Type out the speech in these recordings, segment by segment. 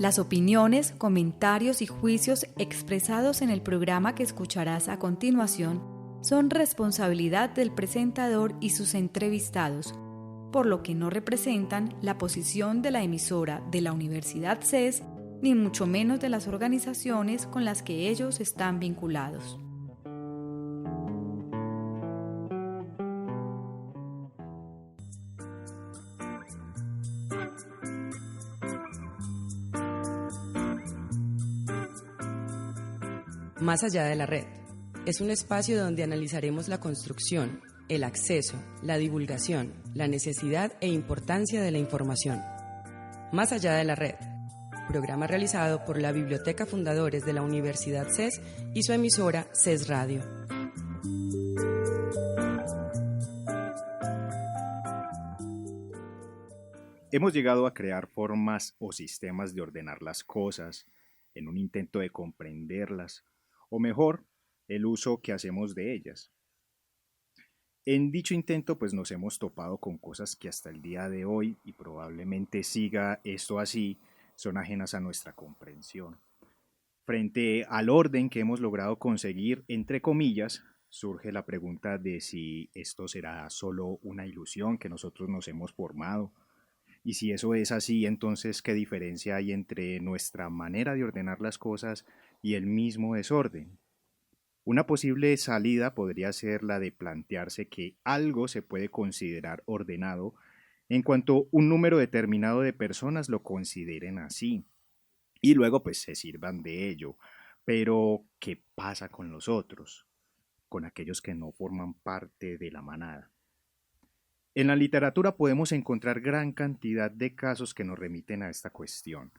Las opiniones, comentarios y juicios expresados en el programa que escucharás a continuación son responsabilidad del presentador y sus entrevistados, por lo que no representan la posición de la emisora de la Universidad CES, ni mucho menos de las organizaciones con las que ellos están vinculados. Más allá de la red, es un espacio donde analizaremos la construcción, el acceso, la divulgación, la necesidad e importancia de la información. Más allá de la red, programa realizado por la Biblioteca Fundadores de la Universidad CES y su emisora CES Radio. Hemos llegado a crear formas o sistemas de ordenar las cosas en un intento de comprenderlas, o mejor, el uso que hacemos de ellas. En dicho intento, pues nos hemos topado con cosas que hasta el día de hoy, y probablemente siga esto así, son ajenas a nuestra comprensión. Frente al orden que hemos logrado conseguir, entre comillas, surge la pregunta de si esto será solo una ilusión que nosotros nos hemos formado. Y si eso es así, entonces, ¿qué diferencia hay entre nuestra manera de ordenar las cosas y el mismo desorden? Una posible salida podría ser la de plantearse que algo se puede considerar ordenado en cuanto un número determinado de personas lo consideren así y luego pues se sirvan de ello. Pero, ¿qué pasa con los otros? Con aquellos que no forman parte de la manada. En la literatura podemos encontrar gran cantidad de casos que nos remiten a esta cuestión.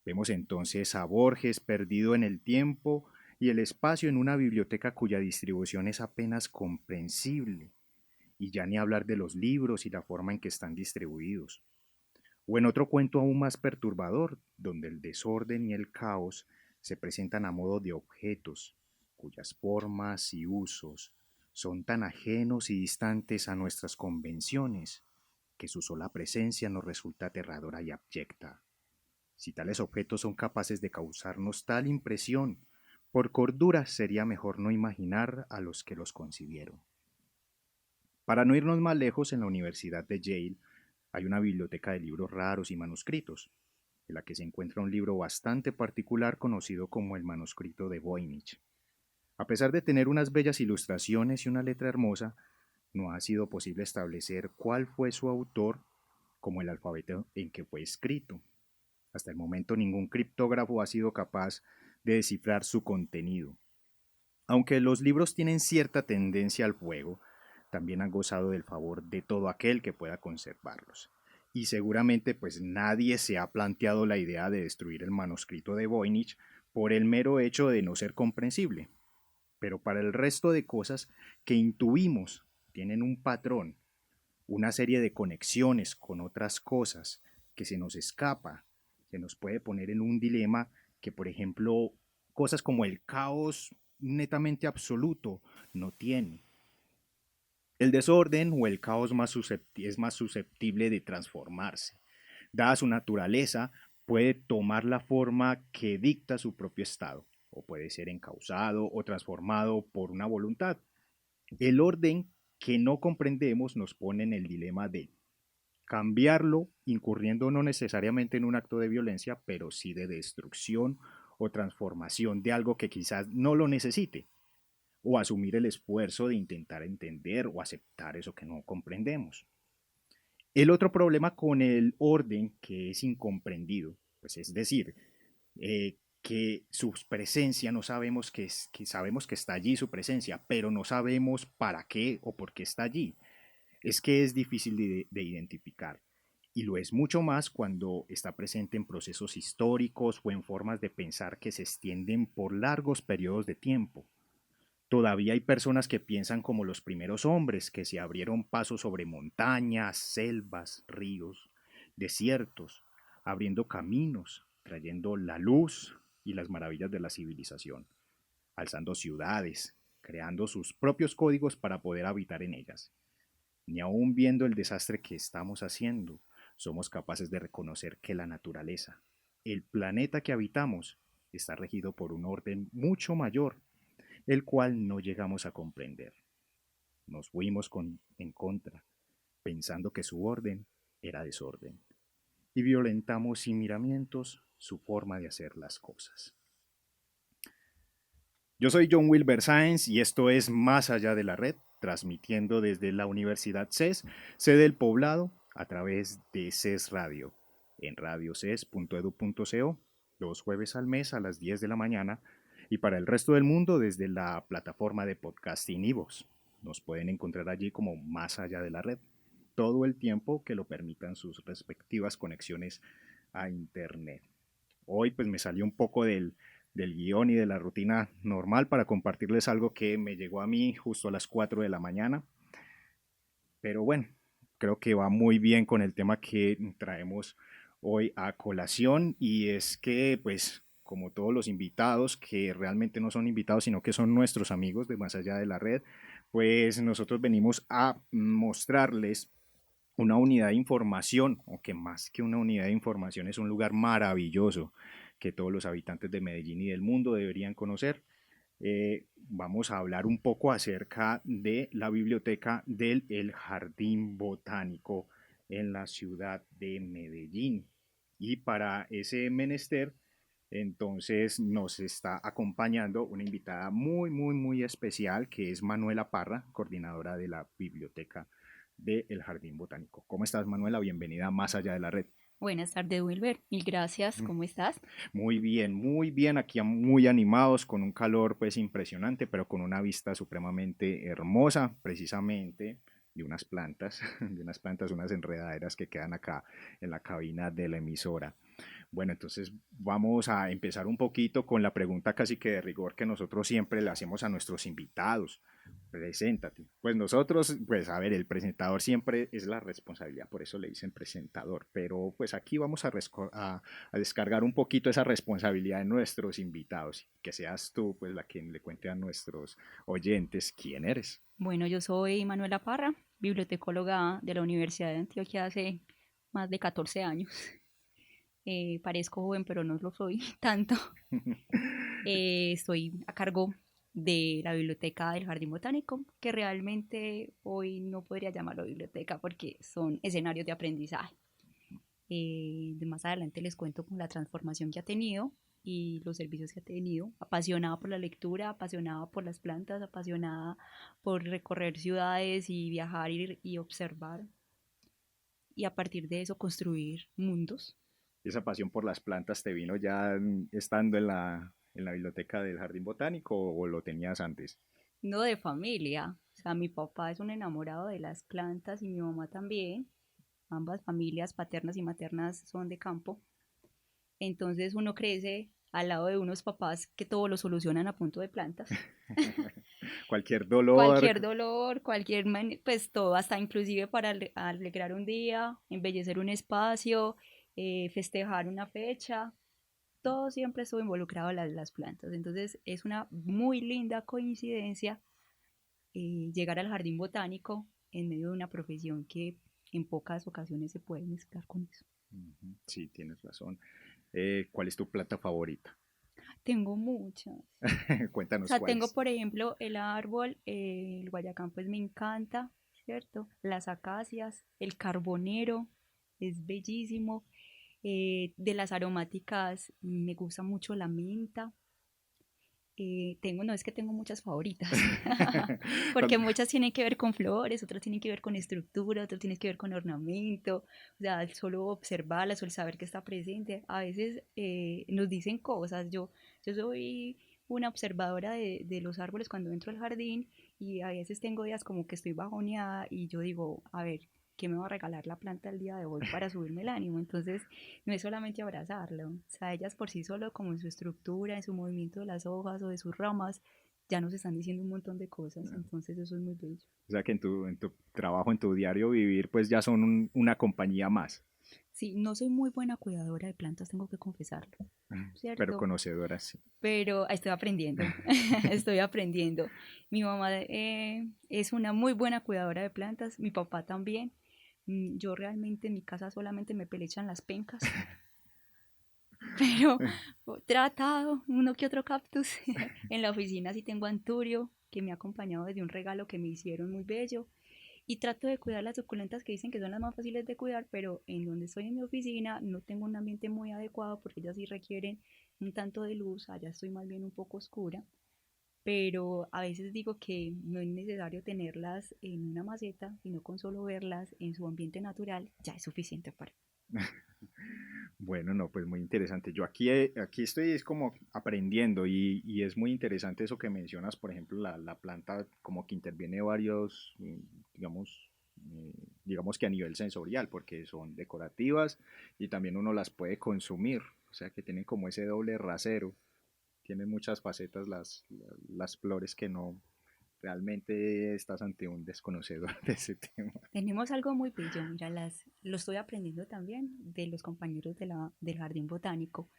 Vemos entonces a Borges perdido en el tiempo y el espacio en una biblioteca cuya distribución es apenas comprensible, y ya ni hablar de los libros y la forma en que están distribuidos. O en otro cuento aún más perturbador, donde el desorden y el caos se presentan a modo de objetos, cuyas formas y usos son tan ajenos y distantes a nuestras convenciones que su sola presencia nos resulta aterradora y abyecta. Si tales objetos son capaces de causarnos tal impresión, por cordura sería mejor no imaginar a los que los concibieron. Para no irnos más lejos, en la Universidad de Yale hay una biblioteca de libros raros y manuscritos, en la que se encuentra un libro bastante particular conocido como el manuscrito de Voynich. A pesar de tener unas bellas ilustraciones y una letra hermosa, no ha sido posible establecer cuál fue su autor como el alfabeto en que fue escrito. Hasta el momento ningún criptógrafo ha sido capaz de descifrar su contenido. Aunque los libros tienen cierta tendencia al fuego, también han gozado del favor de todo aquel que pueda conservarlos. Y seguramente pues nadie se ha planteado la idea de destruir el manuscrito de Voynich por el mero hecho de no ser comprensible. Pero para el resto de cosas que intuimos tienen un patrón, una serie de conexiones con otras cosas que se nos escapa, se nos puede poner en un dilema que, por ejemplo, cosas como el caos netamente absoluto no tiene. El desorden o el caos es más susceptible de transformarse. Dada su naturaleza, puede tomar la forma que dicta su propio estado, o puede ser encauzado o transformado por una voluntad. El orden que no comprendemos nos pone en el dilema de cambiarlo, incurriendo no necesariamente en un acto de violencia, pero sí de destrucción o transformación de algo que quizás no lo necesite, o asumir el esfuerzo de intentar entender o aceptar eso que no comprendemos. El otro problema con el orden que es incomprendido, pues es decir, que su presencia no sabemos que sabemos que está allí su presencia, pero no sabemos para qué o por qué está allí. Es que es difícil de identificar y lo es mucho más cuando está presente en procesos históricos o en formas de pensar que se extienden por largos periodos de tiempo. Todavía hay personas que piensan como los primeros hombres, que se abrieron paso sobre montañas, selvas, ríos, desiertos, abriendo caminos, trayendo la luz y las maravillas de la civilización, alzando ciudades, creando sus propios códigos para poder habitar en ellas. Ni aun viendo el desastre que estamos haciendo, somos capaces de reconocer que la naturaleza, el planeta que habitamos está regido por un orden mucho mayor, el cual no llegamos a comprender. Nos fuimos en contra, pensando que su orden era desorden, y violentamos sin miramientos su forma de hacer las cosas. Yo soy John Wilber Sáenz y esto es Más Allá de la Red, transmitiendo desde la Universidad CES, sede del Poblado, a través de CES Radio, en radioces.edu.co, los jueves al mes a las 10 de la mañana, y para el resto del mundo desde la plataforma de podcasting iVoox. Nos pueden encontrar allí como Más Allá de la Red, todo el tiempo que lo permitan sus respectivas conexiones a Internet. Hoy pues me salió un poco del guión y de la rutina normal para compartirles algo que me llegó a mí justo a las 4 de la mañana. Pero bueno, creo que va muy bien con el tema que traemos hoy a colación, y es que pues como todos los invitados, que realmente no son invitados sino que son nuestros amigos de Más Allá de la Red, pues nosotros venimos a mostrarles una unidad de información, o que más que una unidad de información es un lugar maravilloso que todos los habitantes de Medellín y del mundo deberían conocer. Vamos a hablar un poco acerca de la biblioteca del El Jardín Botánico en la ciudad de Medellín. Y para ese menester, entonces nos está acompañando una invitada muy especial, que es Manuela Parra, coordinadora de la biblioteca del Jardín Botánico. ¿Cómo estás, Manuela? Bienvenida a Más Allá de la Red. Buenas tardes, Wilber. Mil gracias. ¿Cómo estás? Muy bien, aquí muy animados, con un calor pues impresionante, pero con una vista supremamente hermosa, precisamente de unas plantas, unas enredaderas que quedan acá en la cabina de la emisora. Bueno, entonces vamos a empezar un poquito con la pregunta casi que de rigor que nosotros siempre le hacemos a nuestros invitados. Preséntate. Pues nosotros, pues a ver, el presentador siempre es la responsabilidad, por eso le dicen presentador, pero pues aquí vamos a descargar un poquito esa responsabilidad de nuestros invitados, que seas tú pues la que le cuente a nuestros oyentes quién eres. Bueno, yo soy Manuela Parra, bibliotecóloga de la Universidad de Antioquia hace más de 14 años. Parezco joven, pero no lo soy tanto. Estoy a cargo de la biblioteca del Jardín Botánico, que realmente hoy no podría llamarlo biblioteca porque son escenarios de aprendizaje. Más adelante les cuento con la transformación que ha tenido y los servicios que ha tenido. Apasionada por la lectura, apasionada por las plantas, apasionada por recorrer ciudades y viajar y observar, y a partir de eso construir mundos. ¿Esa pasión por las plantas te vino ya estando en la biblioteca del Jardín Botánico, o lo tenías antes? No, de familia. O sea, mi papá es un enamorado de las plantas y mi mamá también. Ambas familias paternas y maternas son de campo. Entonces uno crece al lado de unos papás que todo lo solucionan a punto de plantas. Cualquier dolor. Cualquier dolor, pues todo, hasta inclusive para alegrar un día, embellecer un espacio, festejar una fecha, todo siempre estuvo involucrado en las plantas. Entonces es una muy linda coincidencia llegar al jardín botánico en medio de una profesión que en pocas ocasiones se puede mezclar con eso. Sí, tienes razón. ¿Cuál es tu planta favorita? Tengo muchas. Cuéntanos O sea, cuáles. tengo por ejemplo el árbol, el guayacán pues me encanta, ¿cierto? Las acacias, el carbonero, es bellísimo. De las aromáticas me gusta mucho la menta. No es que tengo muchas favoritas, porque muchas tienen que ver con flores, otras tienen que ver con estructura, otras tienen que ver con ornamento, o sea, el solo observarlas o el saber que está presente, a veces nos dicen cosas. Yo soy una observadora de los árboles cuando entro al jardín, y a veces tengo días como que estoy bajoneada y yo digo, a ver, ¿qué me va a regalar la planta el día de hoy para subirme el ánimo? Entonces, no es solamente abrazarlo, o sea, ellas por sí solo, como en su estructura, en su movimiento de las hojas o de sus ramas, ya nos están diciendo un montón de cosas, entonces eso es muy bello. O sea que en tu trabajo, en tu diario vivir, pues ya son una compañía más. Sí, no soy muy buena cuidadora de plantas, tengo que confesarlo, Pero ¿cierto? conocedora, sí. Pero estoy aprendiendo, estoy aprendiendo. Mi mamá es una muy buena cuidadora de plantas, mi papá también. Yo realmente en mi casa solamente me pelechan las pencas, pero tratado uno que otro cactus. En la oficina sí tengo anturio, que me ha acompañado desde un regalo que me hicieron muy bello. Y trato de cuidar las suculentas que dicen que son las más fáciles de cuidar, pero en donde estoy en mi oficina no tengo un ambiente muy adecuado porque ellas sí requieren un tanto de luz, allá estoy más bien un poco oscura, pero a veces digo que no es necesario tenerlas en una maceta, sino con solo verlas en su ambiente natural ya es suficiente para. Bueno, no, pues muy interesante. Yo aquí, aquí estoy es como aprendiendo y es muy interesante eso que mencionas, por ejemplo, la planta como que interviene varios, digamos, digamos que a nivel sensorial, porque son decorativas y también uno las puede consumir, o sea que tienen como ese doble rasero, tienen muchas facetas las flores que no, realmente estás ante un desconocedor de ese tema. Tenemos algo muy bello, mira, lo estoy aprendiendo también de los compañeros del jardín botánico.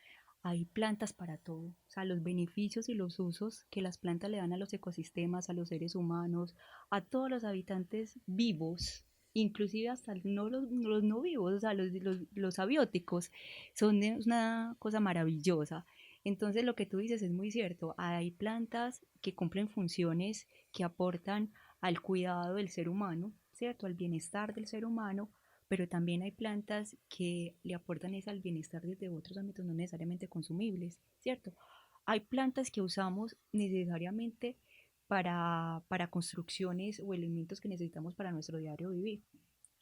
Hay plantas para todo, o sea, los beneficios y los usos que las plantas le dan a los ecosistemas, a los seres humanos, a todos los habitantes vivos, inclusive hasta los no vivos, o sea, los abióticos, son una cosa maravillosa. Entonces, lo que tú dices es muy cierto. Hay plantas que cumplen funciones que aportan al cuidado del ser humano, ¿cierto? Al bienestar del ser humano, pero también hay plantas que le aportan eso al bienestar desde otros ámbitos no necesariamente consumibles, ¿cierto? Hay plantas que usamos necesariamente para construcciones o elementos que necesitamos para nuestro diario vivir.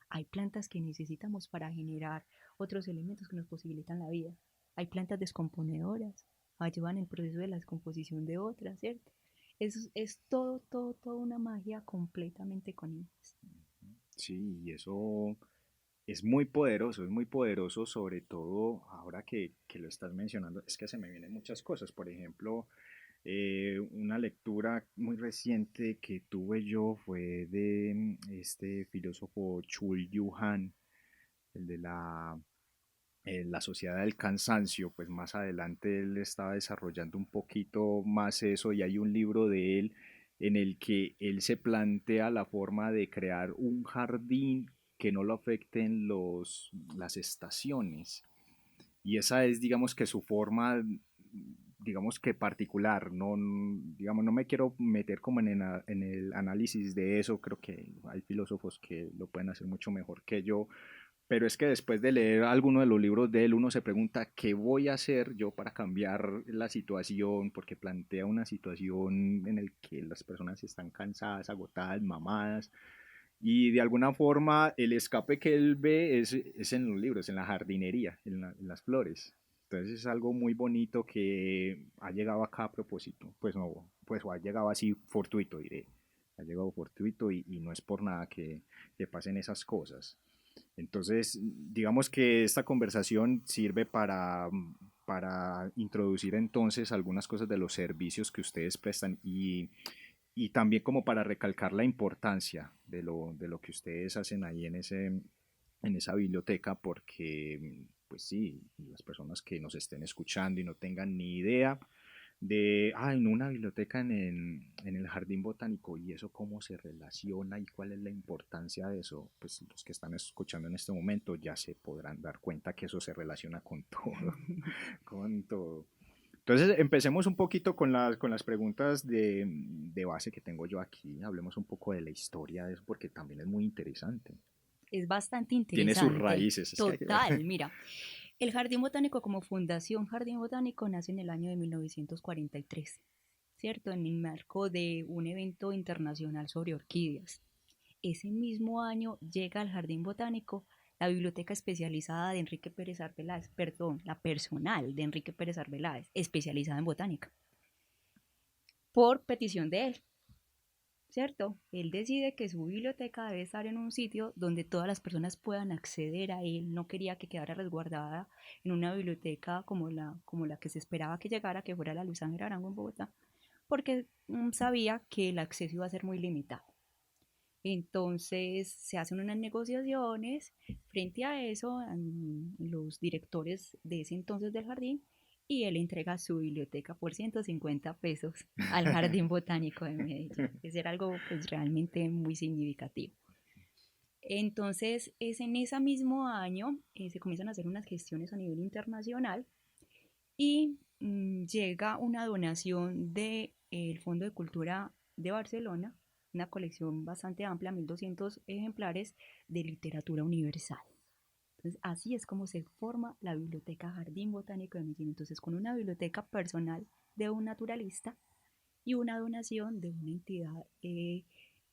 Hay plantas que necesitamos para generar otros elementos que nos posibilitan la vida. Hay plantas descomponedoras, ayudan en el proceso de la descomposición de otras, ¿cierto? Es todo, todo, toda una magia completamente con ellas. Sí, y eso es muy poderoso, sobre todo ahora que lo estás mencionando, es que se me vienen muchas cosas. Por ejemplo, una lectura muy reciente que tuve yo fue de este filósofo Chul Yu Han, el de la sociedad del cansancio. Pues más adelante él estaba desarrollando un poquito más eso y hay un libro de él en el que él se plantea la forma de crear un jardín que no lo afecten las estaciones. Y esa es, digamos que su forma, digamos que particular. No, digamos, no me quiero meter como en el análisis de eso. Creo que hay filósofos que lo pueden hacer mucho mejor que yo. Pero es que después de leer alguno de los libros de él, uno se pregunta qué voy a hacer yo para cambiar la situación, porque plantea una situación en la que las personas están cansadas, agotadas, mamadas, y de alguna forma el escape que él ve es en los libros, en la jardinería, en las flores. Entonces es algo muy bonito que ha llegado acá a propósito. Pues no, pues ha llegado así fortuito, diré. Ha llegado fortuito y no es por nada que pasen esas cosas. Entonces, digamos que esta conversación sirve para introducir entonces algunas cosas de los servicios que ustedes prestan y también como para recalcar la importancia de lo que ustedes hacen ahí en esa biblioteca, porque, pues sí, las personas que nos estén escuchando y no tengan ni idea en una biblioteca en el jardín botánico y eso cómo se relaciona y cuál es la importancia de eso, pues los que están escuchando en este momento ya se podrán dar cuenta que eso se relaciona con todo, con todo. Entonces, empecemos un poquito con las preguntas de base que tengo yo aquí. Hablemos un poco de la historia de eso, porque también es muy interesante. Es bastante Tiene sus interesante. raíces. Es que Total, mira, el Jardín Botánico como fundación Jardín Botánico nace en el año de 1943, ¿cierto? En el marco de un evento internacional sobre orquídeas. Ese mismo año llega al Jardín Botánico la biblioteca especializada de Enrique Pérez Arbeláez, perdón, la personal de Enrique Pérez Arbeláez, especializada en botánica, por petición de él. ¿Cierto? Él decide que su biblioteca debe estar en un sitio donde todas las personas puedan acceder a él. No quería que quedara resguardada en una biblioteca como la que se esperaba que llegara, que fuera la Luis Ángel Arango en Bogotá, porque sabía que el acceso iba a ser muy limitado. Entonces se hacen unas negociaciones frente a eso, los directores de ese entonces del jardín, y él entrega su biblioteca por 150 pesos al Jardín Botánico de Medellín. Es era algo pues realmente muy significativo. Entonces es en ese mismo año se comienzan a hacer unas gestiones a nivel internacional y llega una donación del Fondo de Cultura de Barcelona, una colección bastante amplia, 1200 ejemplares de literatura universal. Entonces, así es como se forma la Biblioteca Jardín Botánico de Medellín. Entonces, con una biblioteca personal de un naturalista y una donación de una entidad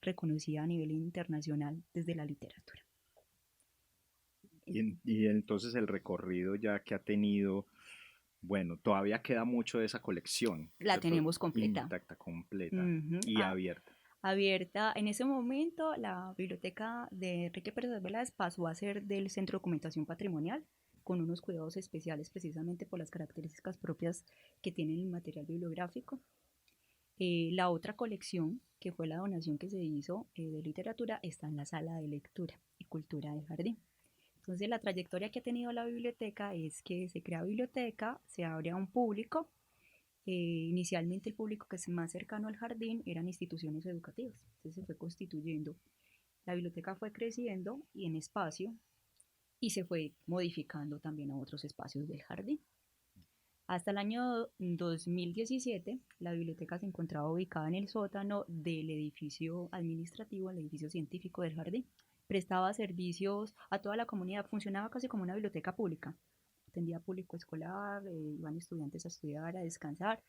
reconocida a nivel internacional desde la literatura. Y entonces el recorrido ya que ha tenido, bueno, todavía queda mucho de esa colección, La ¿cierto? tenemos completa. Intacta, completa y abierta. Abierta. En ese momento, la biblioteca de Enrique Pérez Vélez pasó a ser del Centro de Documentación Patrimonial, con unos cuidados especiales precisamente por las características propias que tiene el material bibliográfico. La otra colección, que fue la donación que se hizo de literatura, está en la sala de lectura y cultura del jardín. Entonces, la trayectoria que ha tenido la biblioteca es que se crea biblioteca, se abre a un público. Inicialmente el público que es más cercano al jardín eran instituciones educativas, entonces se fue constituyendo. La biblioteca fue creciendo y en espacio y se fue modificando también a otros espacios del jardín. Hasta el año 2017, la biblioteca se encontraba ubicada en el sótano del edificio administrativo, el edificio científico del jardín. Prestaba servicios a toda la comunidad, funcionaba casi como una biblioteca pública. Atendía público escolar, iban estudiantes a estudiar, a descansar,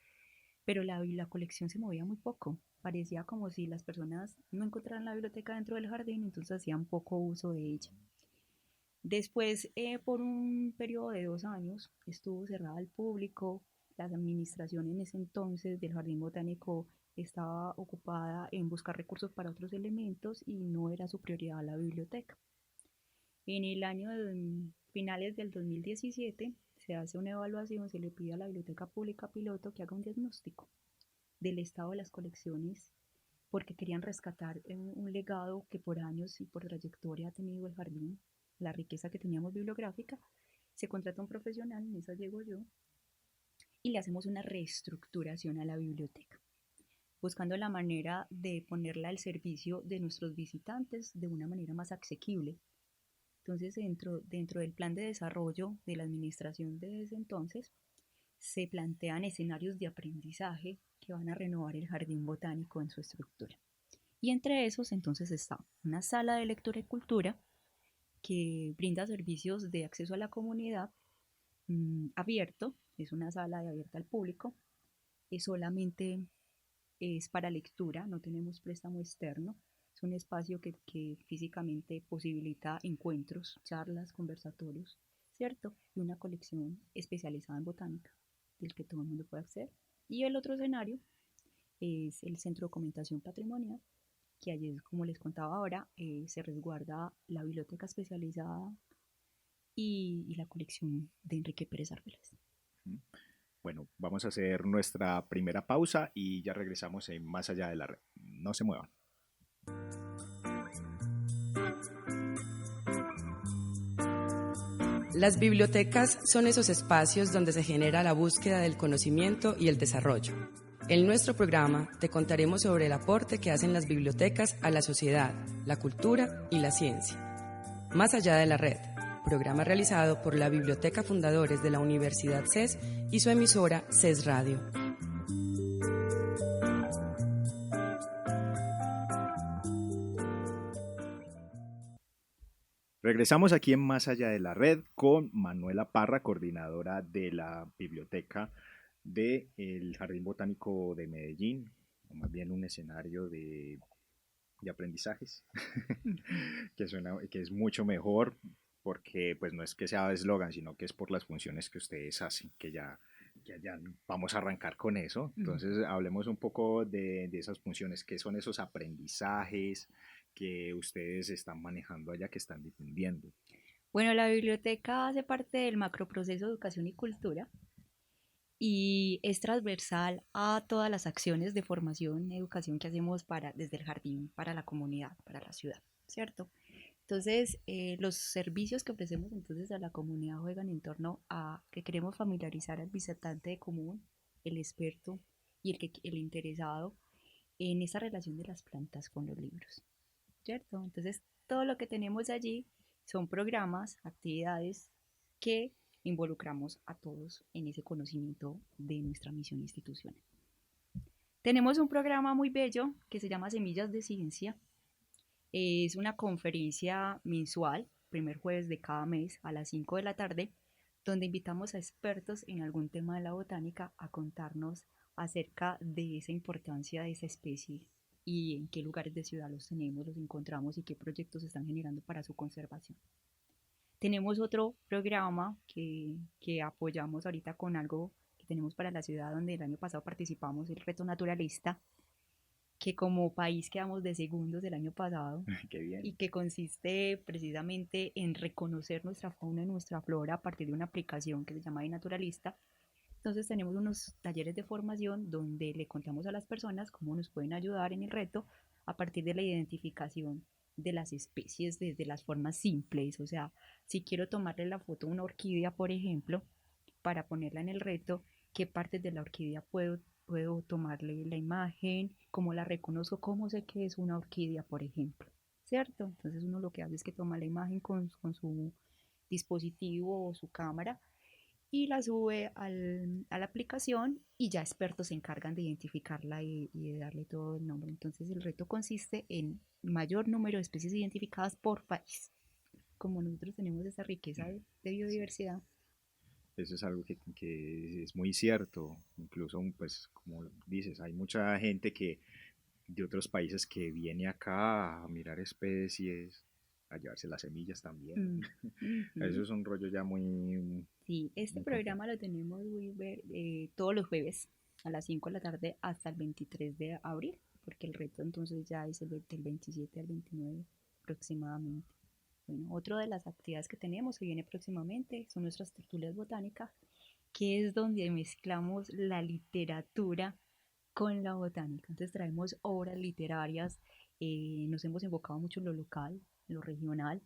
pero la colección se movía muy poco. Parecía como si las personas no encontraran la biblioteca dentro del jardín, entonces hacían poco uso de ella. Después, por un periodo de 2 años, estuvo cerrada al público. La administración en ese entonces del Jardín Botánico estaba ocupada en buscar recursos para otros elementos y no era su prioridad la biblioteca. En el año de finales del 2017 se hace una evaluación, se le pide a la Biblioteca Pública Piloto que haga un diagnóstico del estado de las colecciones porque querían rescatar un legado que por años y por trayectoria ha tenido el jardín, la riqueza que teníamos bibliográfica. Se contrata un profesional, en esa llego yo, y le hacemos una reestructuración a la biblioteca, buscando la manera de ponerla al servicio de nuestros visitantes de una manera más asequible. Entonces, dentro del plan de desarrollo de la administración de ese entonces, se plantean escenarios de aprendizaje que van a renovar el jardín botánico en su estructura. Y entre esos entonces está una sala de lectura y cultura que brinda servicios de acceso a la comunidad abierto, es una sala abierta al público, solamente es para lectura, no tenemos préstamo externo, es un espacio que físicamente posibilita encuentros, charlas, conversatorios, ¿cierto? Y una colección especializada en botánica, del que todo el mundo puede acceder. Y el otro escenario es el Centro de Documentación Patrimonial, que allí, como les contaba ahora, se resguarda la biblioteca especializada y la colección de Enrique Pérez Arbeláez. Bueno, vamos a hacer nuestra primera pausa y ya regresamos en Más Allá de la Red. No se muevan. Las bibliotecas son esos espacios donde se genera la búsqueda del conocimiento y el desarrollo. En nuestro programa te contaremos sobre el aporte que hacen las bibliotecas a la sociedad, la cultura y la ciencia. Más Allá de la Red, programa realizado por la Biblioteca Fundadores de la Universidad CES y su emisora CES Radio. Regresamos aquí en Más Allá de la Red con Manuela Parra, coordinadora de la biblioteca del Jardín Botánico de Medellín, o más bien un escenario de aprendizajes, que es mucho mejor porque pues no es que sea eslogan, sino que es por las funciones que ustedes hacen, que ya vamos a arrancar con eso. Entonces hablemos un poco de esas funciones, qué son esos aprendizajes que ustedes están manejando allá, que están difundiendo. Bueno, la biblioteca hace parte del macroproceso de educación y cultura y es transversal a todas las acciones de formación y educación que hacemos desde el jardín para la comunidad, para la ciudad, ¿cierto? Entonces, los servicios que ofrecemos entonces a la comunidad juegan en torno a que queremos familiarizar al visitante común, el experto y el interesado en esa relación de las plantas con los libros, ¿cierto? Entonces, todo lo que tenemos allí son programas, actividades que involucramos a todos en ese conocimiento de nuestra misión institucional. Tenemos un programa muy bello que se llama Semillas de Ciencia. Es una conferencia mensual, primer jueves de cada mes a las 5 de la tarde, donde invitamos a expertos en algún tema de la botánica a contarnos acerca de esa importancia de esa especie y en qué lugares de ciudad los tenemos, los encontramos y qué proyectos se están generando para su conservación. Tenemos otro programa que apoyamos ahorita con algo que tenemos para la ciudad, donde el año pasado participamos, el Reto Naturalista, que como país quedamos de segundos el año pasado. Qué bien. Y que consiste precisamente en reconocer nuestra fauna y nuestra flora a partir de una aplicación que se llama iNaturalista. Entonces tenemos unos talleres de formación donde le contamos a las personas cómo nos pueden ayudar en el reto a partir de la identificación de las especies desde las formas simples. O sea, si quiero tomarle la foto a una orquídea, por ejemplo, para ponerla en el reto, qué partes de la orquídea puedo tomarle la imagen, cómo la reconozco, cómo sé que es una orquídea, por ejemplo, ¿cierto? Entonces uno lo que hace es que toma la imagen con su dispositivo o su cámara y la sube a la aplicación y ya expertos se encargan de identificarla y de darle todo el nombre. Entonces el reto consiste en mayor número de especies identificadas por país. Como nosotros tenemos esa riqueza de biodiversidad. Eso es algo que es muy cierto. Incluso, pues, como dices, hay mucha gente que de otros países que viene acá a mirar especies, a llevarse las semillas también. Eso es un rollo ya muy, Sí, este muy complejo. programa lo tenemos todos los jueves a las 5 de la tarde hasta el 23 de abril, porque el reto entonces ya es del 27 al 29 aproximadamente. Bueno, otra de las actividades que tenemos que viene próximamente son nuestras tertulias botánicas, que es donde mezclamos la literatura con la botánica. Entonces traemos obras literarias, nos hemos enfocado mucho en lo local, en lo regional,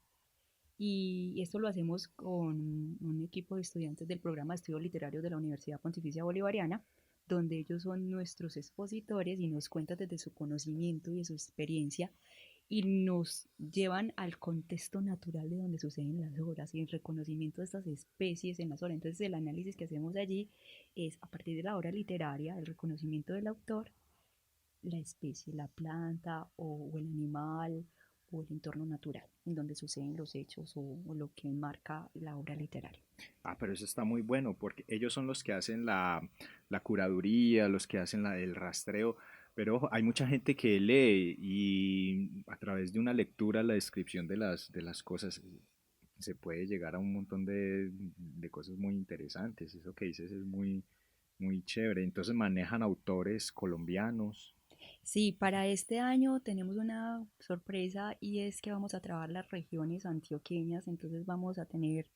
y esto lo hacemos con un equipo de estudiantes del programa de estudios literarios de la Universidad Pontificia Bolivariana, donde ellos son nuestros expositores y nos cuentan desde su conocimiento y de su experiencia y nos llevan al contexto natural de donde suceden las obras y el reconocimiento de estas especies en las obras. Entonces el análisis que hacemos allí es a partir de la obra literaria, el reconocimiento del autor, la especie, la planta o el animal o el entorno natural en donde suceden los hechos o lo que marca la obra literaria. Ah, pero eso está muy bueno porque ellos son los que hacen la curaduría, los que hacen el rastreo, pero ojo, hay mucha gente que lee y a través de una lectura, la descripción de las cosas, se puede llegar a un montón de cosas muy interesantes. Eso que dices es muy, muy chévere. Entonces manejan autores colombianos. Sí, para este año tenemos una sorpresa y es que vamos a trabajar las regiones antioqueñas, entonces vamos a tener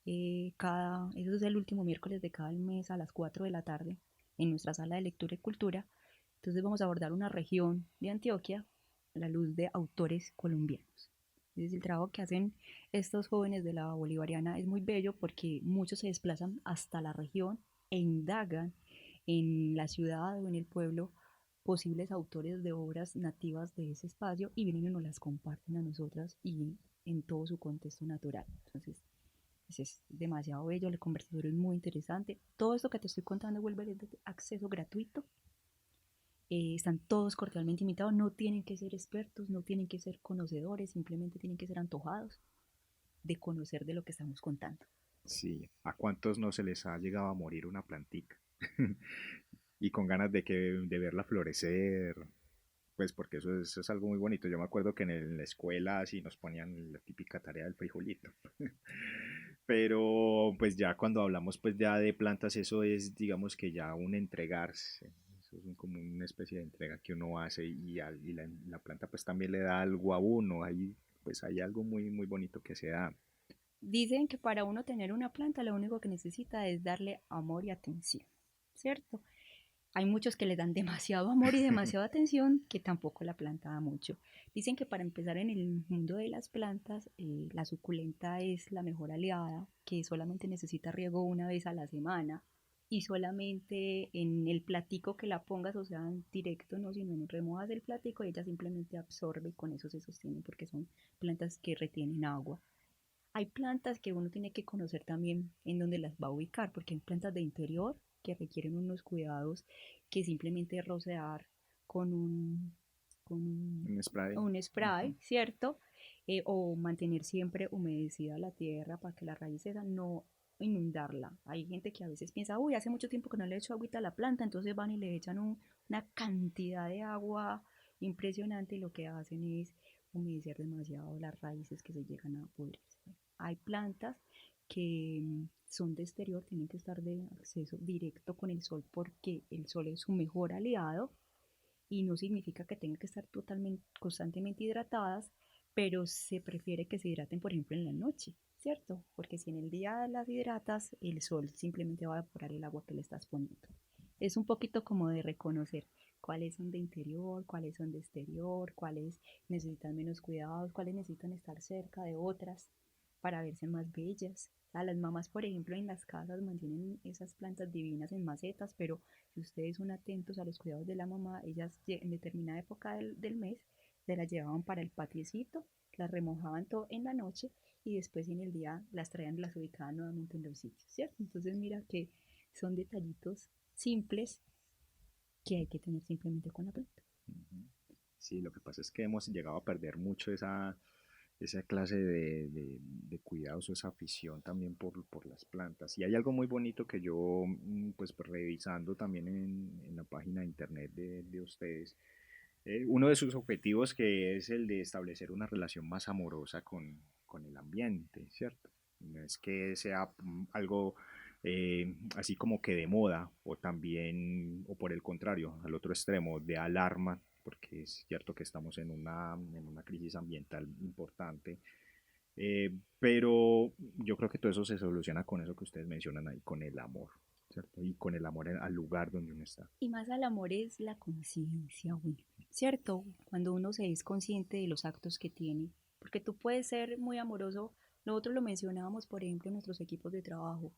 eso es el último miércoles de cada mes a las 4 de la tarde en nuestra sala de lectura y cultura. Entonces vamos a abordar una región de Antioquia a la luz de autores colombianos. Entonces el trabajo que hacen estos jóvenes de la Bolivariana es muy bello porque muchos se desplazan hasta la región e indagan en la ciudad o en el pueblo posibles autores de obras nativas de ese espacio y vienen y nos las comparten a nosotras y en todo su contexto natural. Entonces, pues es demasiado bello, el conversatorio es muy interesante. Todo esto que te estoy contando, Wilber, es de acceso gratuito. Están todos cordialmente invitados, no tienen que ser expertos, no tienen que ser conocedores, simplemente tienen que ser antojados de conocer de lo que estamos contando. Sí, ¿a cuántos no se les ha llegado a morir una plantica? Y con ganas de verla florecer, pues porque eso es algo muy bonito. Yo me acuerdo que en la escuela así nos ponían la típica tarea del frijolito. Pero pues ya cuando hablamos pues ya de plantas, eso es digamos que ya un entregarse. Eso es como una especie de entrega que uno hace y la planta pues también le da algo a uno. Ahí pues hay algo muy, muy bonito que se da. Dicen que para uno tener una planta lo único que necesita es darle amor y atención, ¿cierto? Hay muchos que le dan demasiado amor y demasiada atención que tampoco la planta da mucho. Dicen que para empezar en el mundo de las plantas, la suculenta es la mejor aliada, que solamente necesita riego una vez a la semana y solamente en el platico que la pongas, o sea, en directo, no, sino en remojas el platico, ella simplemente absorbe y con eso se sostiene porque son plantas que retienen agua. Hay plantas que uno tiene que conocer también en dónde las va a ubicar, porque hay plantas de interior que requieren unos cuidados que simplemente rociar con un, con Un spray. un spray, Ujú. ¿cierto? O mantener siempre humedecida la tierra para que la raíz esa no inundarla. Hay gente que a veces piensa, uy, hace mucho tiempo que no le echo agüita a la planta, entonces van y le echan una cantidad de agua impresionante y lo que hacen es humedecer demasiado las raíces que se llegan a pudrirse. Hay plantas que son de exterior, tienen que estar de acceso directo con el sol porque el sol es su mejor aliado y no significa que tengan que estar totalmente, constantemente hidratadas, pero se prefiere que se hidraten, por ejemplo, en la noche, ¿cierto? Porque si en el día las hidratas, el sol simplemente va a evaporar el agua que le estás poniendo. Es un poquito como de reconocer cuáles son de interior, cuáles son de exterior, cuáles necesitan menos cuidados, cuáles necesitan estar cerca de otras para verse más bellas. A las mamás, por ejemplo, en las casas mantienen esas plantas divinas en macetas, pero si ustedes son atentos a los cuidados de la mamá, ellas en determinada época del mes se las llevaban para el patiecito, las remojaban todo en la noche y después en el día las traían y las ubicaban nuevamente en los sitios, ¿cierto? Entonces mira que son detallitos simples que hay que tener simplemente con la planta. Ujú. Sí, lo que pasa es que hemos llegado a perder mucho esa clase de cuidados o esa afición también por las plantas. Y hay algo muy bonito que yo, pues revisando también en la página de internet de ustedes, uno de sus objetivos que es el de establecer una relación más amorosa con el ambiente, ¿cierto? No es que sea algo así como que de moda o también, o por el contrario, al otro extremo, de alarma, porque es cierto que estamos en una crisis ambiental importante, pero yo creo que todo eso se soluciona con eso que ustedes mencionan ahí, con el amor, ¿cierto? Y con el amor al lugar donde uno está. Y más al amor es la conciencia, Will, ¿cierto? Cuando uno se es consciente de los actos que tiene, porque tú puedes ser muy amoroso, nosotros lo mencionábamos, por ejemplo, en nuestros equipos de trabajo.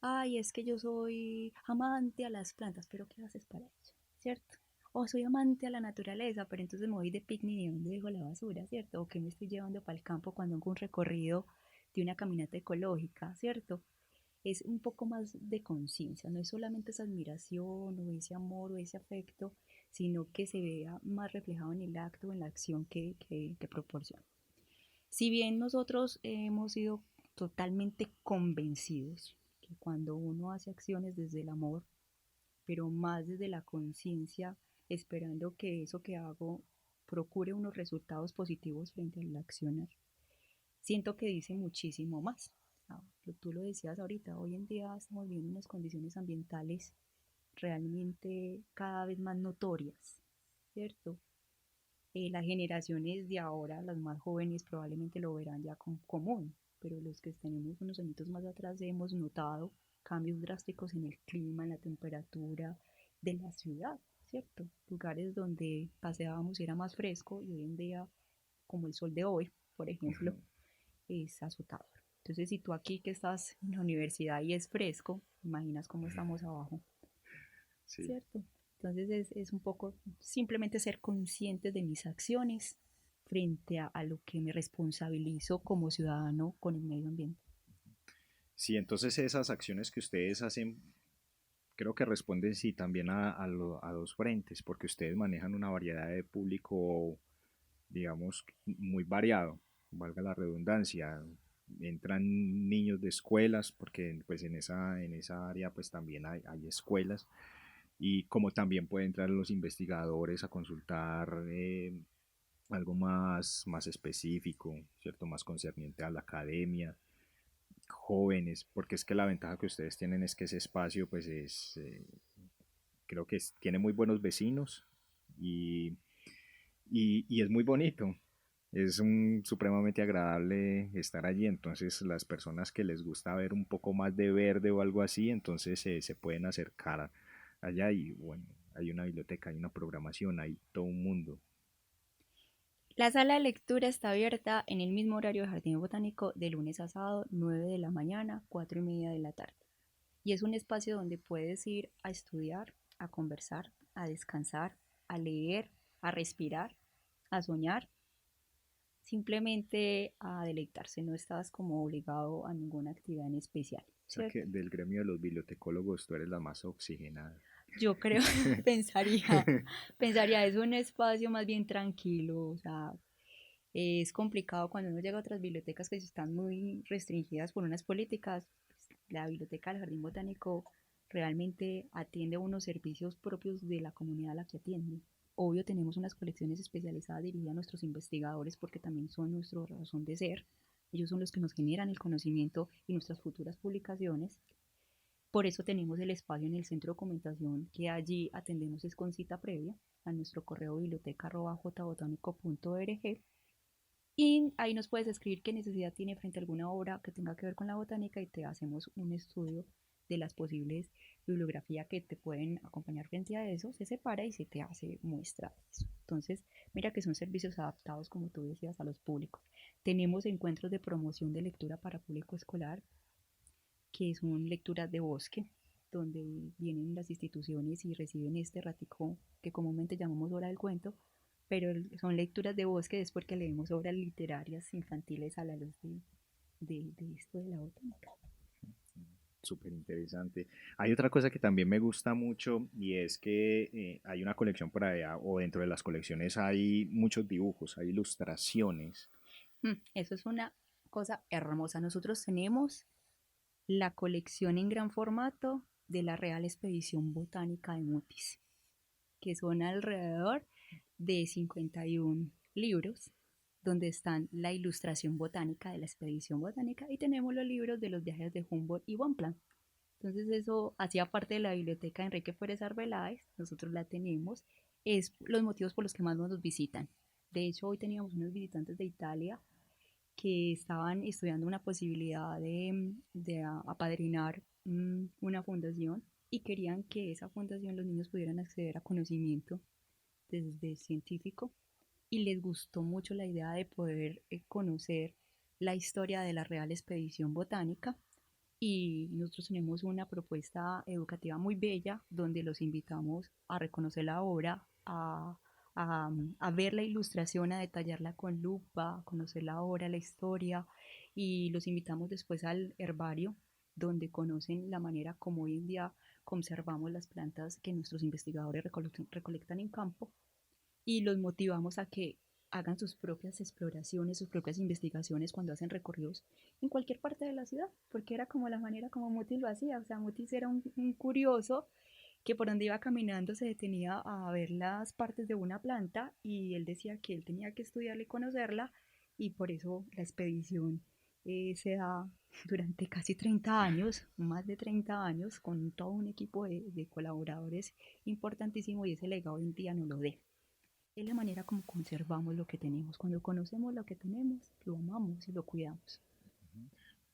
Ay, es que yo soy amante a las plantas, pero ¿qué haces para ello? ¿Cierto? O soy amante a la naturaleza, pero entonces me voy de picnic y dónde dejo la basura, ¿cierto? O que me estoy llevando para el campo cuando hago un recorrido de una caminata ecológica, ¿cierto? Es un poco más de conciencia, no es solamente esa admiración o ese amor o ese afecto, sino que se vea más reflejado en el acto o en la acción que proporciona. Si bien nosotros hemos sido totalmente convencidos que cuando uno hace acciones desde el amor, pero más desde la conciencia, esperando que eso que hago procure unos resultados positivos frente a la accionar, siento que dice muchísimo más. Ah, tú lo decías ahorita, hoy en día estamos viendo unas condiciones ambientales realmente cada vez más notorias, ¿cierto? Las generaciones de ahora, las más jóvenes, probablemente lo verán ya como común, pero los que tenemos unos añitos más atrás hemos notado cambios drásticos en el clima, en la temperatura de la ciudad, ¿cierto? Lugares donde paseábamos y era más fresco y hoy en día, como el sol de hoy, por ejemplo, es azotador. Entonces, si tú aquí que estás en la universidad y es fresco, imaginas cómo estamos abajo, Sí. ¿cierto? Entonces es un poco simplemente ser consciente de mis acciones frente a lo que me responsabilizo como ciudadano con el medio ambiente. Sí, entonces esas acciones que ustedes hacen, creo que responden sí también a dos frentes, porque ustedes manejan una variedad de público, digamos, muy variado, valga la redundancia. Entran niños de escuelas, porque pues en esa área pues también hay escuelas, y como también pueden entrar los investigadores a consultar algo más específico, ¿cierto? Más concerniente a la academia, jóvenes, porque es que la ventaja que ustedes tienen es que ese espacio pues es, creo que tiene muy buenos vecinos y, y es muy bonito. Es supremamente agradable estar allí, entonces las personas que les gusta ver un poco más de verde o algo así, entonces se pueden acercar allá y bueno, hay una biblioteca, hay una programación, hay todo un mundo. La sala de lectura está abierta en el mismo horario de Jardín Botánico de lunes a sábado, 9 de la mañana, 4:30 de la tarde. Y es un espacio donde puedes ir a estudiar, a conversar, a descansar, a leer, a respirar, a soñar, simplemente a deleitarse, no estabas como obligado a ninguna actividad en especial, O sea que ¿cierto? del gremio de los bibliotecólogos tú eres la más oxigenada. Yo creo, pensaría, es un espacio más bien tranquilo, o sea, es complicado cuando uno llega a otras bibliotecas que están muy restringidas por unas políticas. Pues, la biblioteca del Jardín Botánico realmente atiende unos servicios propios de la comunidad a la que atiende. Obvio, tenemos unas colecciones especializadas dirigidas a nuestros investigadores porque también son nuestra razón de ser. Ellos son los que nos generan el conocimiento y nuestras futuras publicaciones. Por eso tenemos el espacio en el centro de documentación que allí atendemos es con cita previa a nuestro correo biblioteca@jbotánico.org y ahí nos puedes escribir qué necesidad tiene frente a alguna obra que tenga que ver con la botánica y te hacemos un estudio de las posibles bibliografías que te pueden acompañar frente a eso, se separa y se te hace muestra de eso. Entonces, mira que son servicios adaptados, como tú decías, a los públicos. Tenemos encuentros de promoción de lectura para público escolar, que son lecturas de bosque, donde vienen las instituciones y reciben este ratico que comúnmente llamamos hora del cuento, pero son lecturas de bosque es porque leemos obras literarias infantiles a la luz de esto de la botánica. Súper interesante. Hay otra cosa que también me gusta mucho y es que hay una colección por allá, o dentro de las colecciones hay muchos dibujos, hay ilustraciones. Eso es una cosa hermosa. Nosotros tenemos la colección en gran formato de la Real Expedición Botánica de Mutis, que son alrededor de 51 libros donde están la ilustración botánica de la expedición botánica y tenemos los libros de los viajes de Humboldt y Bonpland. Entonces eso hacía parte de la biblioteca de Enrique Pérez Arbeláez, nosotros la tenemos, es los motivos por los que más nos visitan. De hecho, hoy teníamos unos visitantes de Italia que estaban estudiando una posibilidad de apadrinar una fundación y querían que esa fundación los niños pudieran acceder a conocimiento desde científico y les gustó mucho la idea de poder conocer la historia de la Real Expedición Botánica y nosotros tenemos una propuesta educativa muy bella donde los invitamos a reconocer la obra, a ver la ilustración, a detallarla con lupa, a conocer la obra, la historia y los invitamos después al herbario donde conocen la manera como hoy en día conservamos las plantas que nuestros investigadores recolectan en campo y los motivamos a que hagan sus propias exploraciones, sus propias investigaciones cuando hacen recorridos en cualquier parte de la ciudad, porque era como la manera como Mutis lo hacía, o sea, Mutis era un curioso que por donde iba caminando se detenía a ver las partes de una planta y él decía que él tenía que estudiarla y conocerla y por eso la expedición se da durante casi 30 años, más de 30 años, con todo un equipo de colaboradores importantísimo y ese legado hoy en día no lo deja. Es la manera como conservamos lo que tenemos. Cuando conocemos lo que tenemos, lo amamos y lo cuidamos.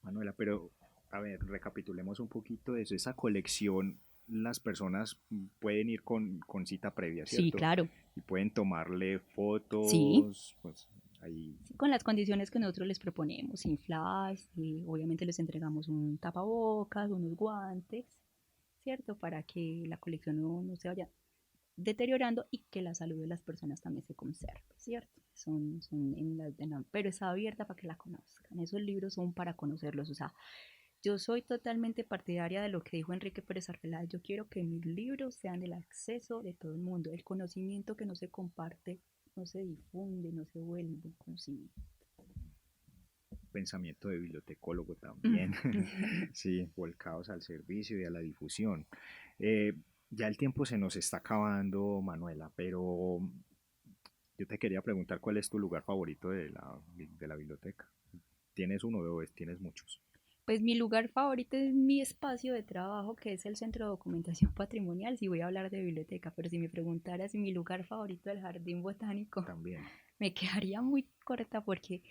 Manuela, pero a ver, recapitulemos un poquito de eso. Esa colección, las personas pueden ir con cita previa, Sí, ¿cierto? claro. Y pueden tomarle Sí, fotos, pues ahí. sí, con las condiciones que nosotros les proponemos, sin flash, y obviamente les entregamos un tapabocas, unos guantes, ¿cierto? Para que la colección no se vaya deteriorando y que la salud de las personas también se conserve, ¿cierto? Son pero está abierta para que la conozcan. Esos libros son para conocerlos. O sea, yo soy totalmente partidaria de lo que dijo Enrique Pérez Arbeláez. Yo quiero que mis libros sean del acceso de todo el mundo. El conocimiento que no se comparte, no se difunde, no se vuelve un conocimiento. Pensamiento de bibliotecólogo también, sí, volcados al servicio y a la difusión. Eh, ya el tiempo se nos está acabando, Manuela, pero yo te quería preguntar cuál es tu lugar favorito de la biblioteca. ¿Tienes uno o tienes muchos? Pues mi lugar favorito es mi espacio de trabajo, que es el Centro de Documentación Patrimonial, si voy a hablar de biblioteca, pero si me preguntaras si mi lugar favorito es el Jardín Botánico, También. me quedaría muy corta porque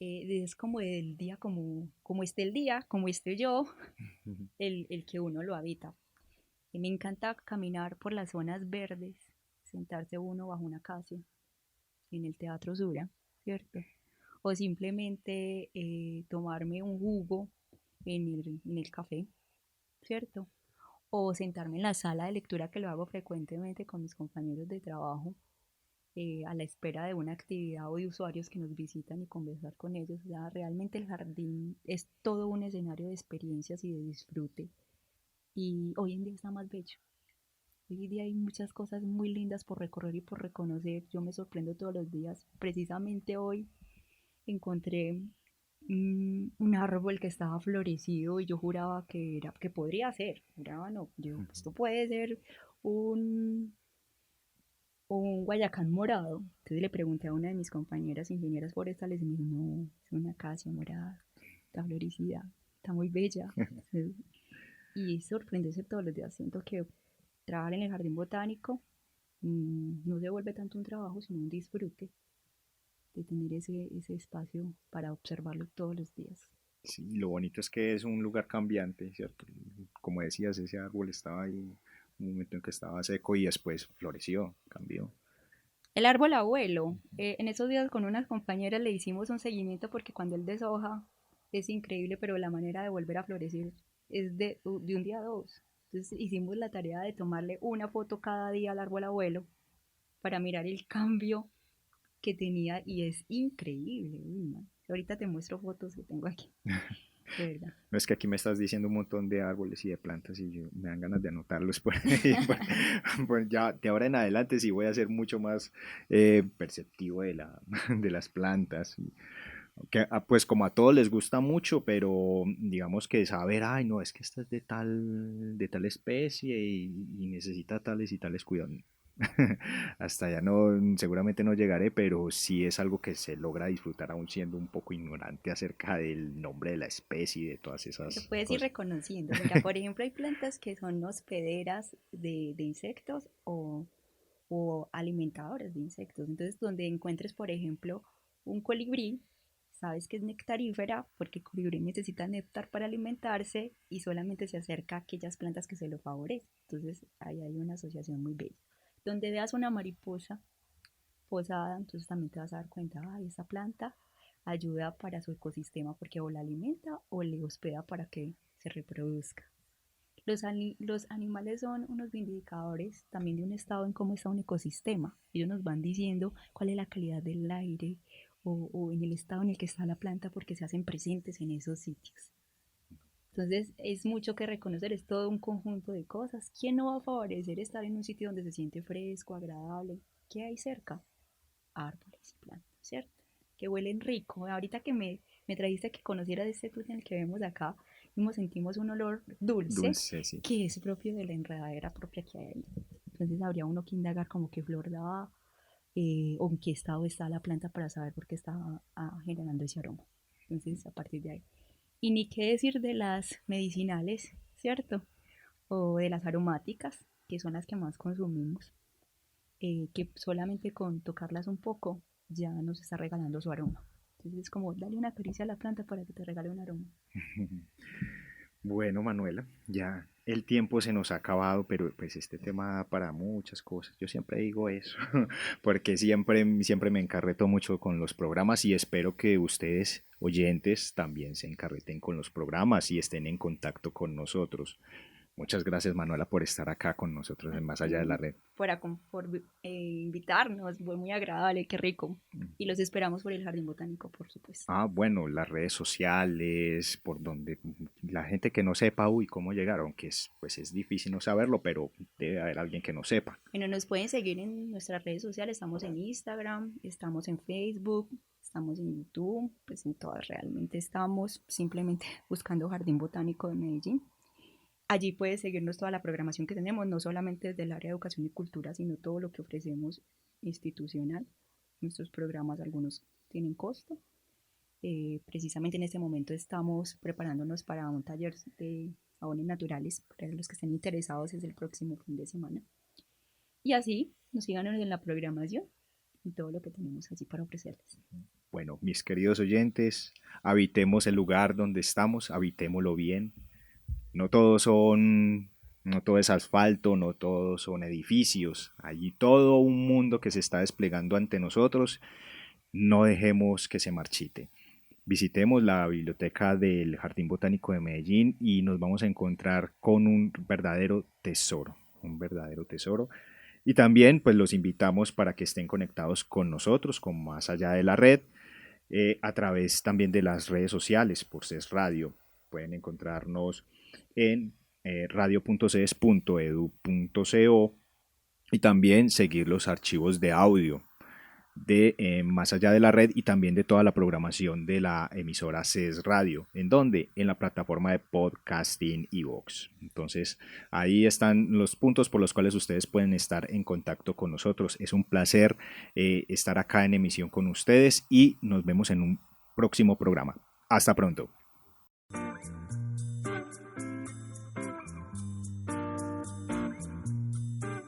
es como el día, como esté el día, como esté yo, el que uno lo habita. Y me encanta caminar por las zonas verdes, sentarse uno bajo una acacia en el Teatro Sura, ¿cierto? O simplemente tomarme un jugo en el café, ¿cierto? O sentarme en la sala de lectura que lo hago frecuentemente con mis compañeros de trabajo a la espera de una actividad o de usuarios que nos visitan y conversar con ellos. O sea, realmente el jardín es todo un escenario de experiencias y de disfrute. Y hoy en día está más bello. Hoy en día hay muchas cosas muy lindas por recorrer y por reconocer. Yo me sorprendo todos los días. Precisamente hoy encontré un árbol que estaba florecido y yo juraba que era, que podría ser, juraba no, yo, esto puede ser un, un guayacán morado. Entonces le pregunté a una de mis compañeras ingenieras forestales y me dijo, no, es una acacia morada, está florecida, está muy bella. Y sorprenderse todos los días. Siento que trabajar en el jardín botánico no se vuelve tanto un trabajo, sino un disfrute de tener ese espacio para observarlo todos los días. Sí, lo bonito es que es un lugar cambiante, ¿cierto? Como decías, ese árbol estaba ahí un momento en que estaba seco y después floreció, cambió. El árbol abuelo, en esos días con unas compañeras le hicimos un seguimiento porque cuando él deshoja es increíble, pero la manera de volver a florecer es de un día a dos. Entonces hicimos la tarea de tomarle una foto cada día al árbol abuelo para mirar el cambio que tenía y es increíble. Uy, man. Ahorita te muestro fotos que tengo aquí, de verdad. No es que aquí me estás diciendo un montón de árboles y de plantas y me dan ganas de anotarlos por ahí. Pues ya de ahora en adelante sí voy a ser mucho más perceptivo de las plantas. Que, pues como a todos les gusta mucho, pero digamos que saber, ay, no, es que esta es de tal especie y necesita tales y tales cuidados. Hasta allá no, seguramente no llegaré, pero sí es algo que se logra disfrutar aún siendo un poco ignorante acerca del nombre de la especie y de todas Pero esas puedes ir cosas. reconociendo. Mira, por ejemplo, hay plantas que son hospederas de insectos o alimentadoras de insectos. Entonces, donde encuentres, por ejemplo, un colibrí, sabes que es nectarífera porque el colibrí necesita néctar para alimentarse y solamente se acerca a aquellas plantas que se lo favorecen. Entonces, ahí hay una asociación muy bella. Donde veas una mariposa posada, entonces también te vas a dar cuenta, ay, esa planta ayuda para su ecosistema porque o la alimenta o le hospeda para que se reproduzca. Los animales son unos indicadores también de un estado en cómo está un ecosistema. Ellos nos van diciendo cuál es la calidad del aire o en el estado en el que está la planta porque se hacen presentes en esos sitios. Entonces es mucho que reconocer, es todo un conjunto de cosas. ¿Quién no va a favorecer estar en un sitio donde se siente fresco, agradable? ¿Qué hay cerca? Árboles y plantas, ¿cierto? Que huelen rico. Ahorita que me trajiste que conociera de este tuyo en el que vemos acá, mismo sentimos un olor dulce Dulce, sí. que es propio de la enredadera propia que hay ahí. Entonces habría uno que indagar como qué flor da o en qué estado está la planta para saber por qué está generando ese aroma. Entonces a partir de ahí. Y ni qué decir de las medicinales, ¿cierto? O de las aromáticas, que son las que más consumimos, que solamente con tocarlas un poco ya nos está regalando su aroma. Entonces es como, dale una caricia a la planta para que te regale un aroma. Bueno, Manuela, ya el tiempo se nos ha acabado, pero pues este tema da para muchas cosas. Yo siempre digo eso, porque siempre me encarreto mucho con los programas y espero que ustedes, oyentes, también se encarreten con los programas y estén en contacto con nosotros. Muchas gracias, Manuela, por estar acá con nosotros en Más Allá de la Aquí Red. por invitarnos, fue muy agradable, qué rico. Y los esperamos por el Jardín Botánico, por supuesto. Ah, bueno, las redes sociales, por donde la gente que no sepa, uy, cómo llegaron, que es, pues es difícil no saberlo, pero debe haber alguien que no sepa. Bueno, nos pueden seguir en nuestras redes sociales, estamos en Instagram, estamos en Facebook, estamos en YouTube, pues en todas realmente estamos simplemente buscando Jardín Botánico de Medellín. Allí puedes seguirnos toda la programación que tenemos, no solamente desde el área de educación y cultura, sino todo lo que ofrecemos institucional. Nuestros programas, algunos tienen costo. Precisamente en este momento estamos preparándonos para un taller de jabones naturales para los que estén interesados es el próximo fin de semana. Y así nos sigan en la programación y todo lo que tenemos allí para ofrecerles. Bueno, mis queridos oyentes, habitemos el lugar donde estamos, habitémoslo bien. No todos son, no todo es asfalto, no todos son edificios. Allí todo un mundo que se está desplegando ante nosotros. No dejemos que se marchite. Visitemos la biblioteca del Jardín Botánico de Medellín y nos vamos a encontrar con un verdadero tesoro, Y también pues los invitamos para que estén conectados con nosotros, con Más Allá de la Red, a través también de las redes sociales por CES Radio. Pueden encontrarnos en radio.ces.edu.co y también seguir los archivos de audio de Más Allá de la Red y también de toda la programación de la emisora CES Radio. ¿En dónde? En la plataforma de podcasting iVoox. Entonces, ahí están los puntos por los cuales ustedes pueden estar en contacto con nosotros. Es un placer estar acá en emisión con ustedes y nos vemos en un próximo programa. Hasta pronto.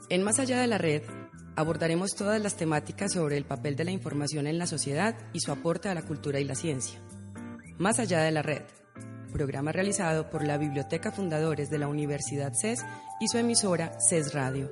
En Más Allá de la Red, abordaremos todas las temáticas sobre el papel de la información en la sociedad y su aporte a la cultura y la ciencia. Más Allá de la Red, programa realizado por la Biblioteca Fundadores de la Universidad CES y su emisora CES Radio.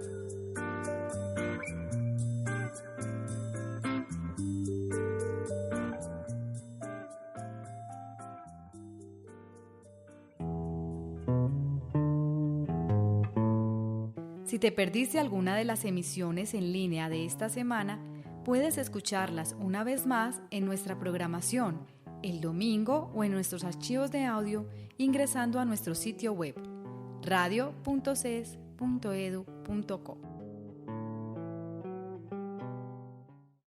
Si te perdiste alguna de las emisiones en línea de esta semana, puedes escucharlas una vez más en nuestra programación, el domingo o en nuestros archivos de audio ingresando a nuestro sitio web radio.ces.edu.co.